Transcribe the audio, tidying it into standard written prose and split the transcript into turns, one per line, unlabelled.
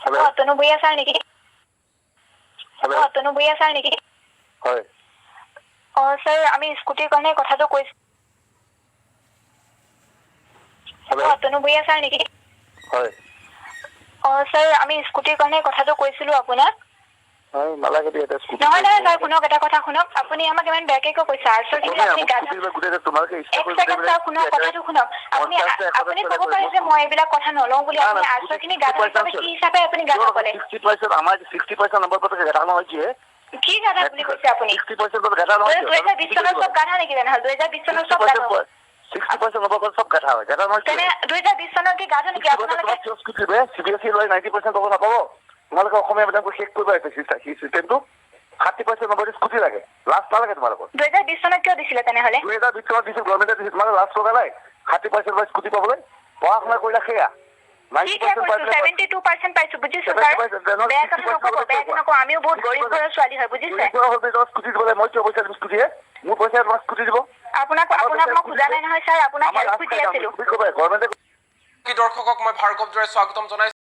Hello'
তনু Bhuyan sir নেকি?
Hello'
তনু Bhuyan sir নেকি?
হয়
ছাৰ আমি স্কুটিৰ কাৰণে কথাটো কৈছোঁ।
হেল্ল'
তনু ভূঞা ছাৰ নেকি?
হয়
ছাৰ আমি স্কুটিৰ কাৰণে কথাটো কৈছিলোঁ আপোনাক।
হয় নালাগে দিয়া এতিয়া স্কুটি
নহয় নহয় ছাৰ শুনক, এটা কথা শুনক, আপুনি আমাক ইমান বেয়াকে কিয় কৈছে? আৰ্টছৰখিনি আপুনি গাধা। এক ছেকেণ্ড ছাৰ শুনক, কথাটো শুনক। আপুনি ক'ব পাৰে যে মই এইবিলাক কথা নলওঁ বুলি। আপুনি আৰ্টছৰখিনি গাধা হিচাপে কি হিচাপে আপুনি গাধা ক'লে?
60% আমাৰ 60% নম্বৰ পাতে গাধা নহয় কি
কি গাধা বুলি কৈছে আপুনি?
60% গাধা নহয়
2020 চনৰ চব গাধা নেকি তেনেহ'লে? 2020 চনৰ চব গাধা।
60% নম্বৰ চব গাধা হয়, গাধা নহয়
তেনে 2020 চনৰ কি গাধা নেকি আপোনালোকে?
CBSE লৈ 90% পাব নাপাব? তোমালোকে অসমীয়া মিডিয়ামটো শেষ কৰিব আহিছে চিষ্টেমটো। 30% নম্বৰ স্কুটি লাগে, লাষ্ট নালাগে তোমালোকৰ।
2020 চনত কিয় দিছিলে তেনেহ'লে?
2020 চনত দিছিল, গভৰ্ণমেণ্টে দিছিল, তোমালোকে লাষ্ট লগা নাই 30% স্কুটি পাবলৈ। পঢ়া শুনা কৰিলা সেয়া
72% পাইছো, বুজিছো ছাৰ। বেয়া কথা নক'ব, বেয়া নকওঁ। আমিও বহুত গৰীব ঘৰৰ ছোৱালী হয়, বুজিছে?
স্কুটি দিবলৈ মই কিয় পইচা দিম স্কুটিয়ে? মোৰ পইচা তোমাক স্কুটি দিব।
আপোনাক মই খোজা নাই নহয় ছাৰ, আপোনাক হেল্প খুজি আছিলো।
গভৰ্ণমেণ্টে
দৰ্শকক মই ভাৰ্গৱ দৰে স্বাগতম জনাইছো।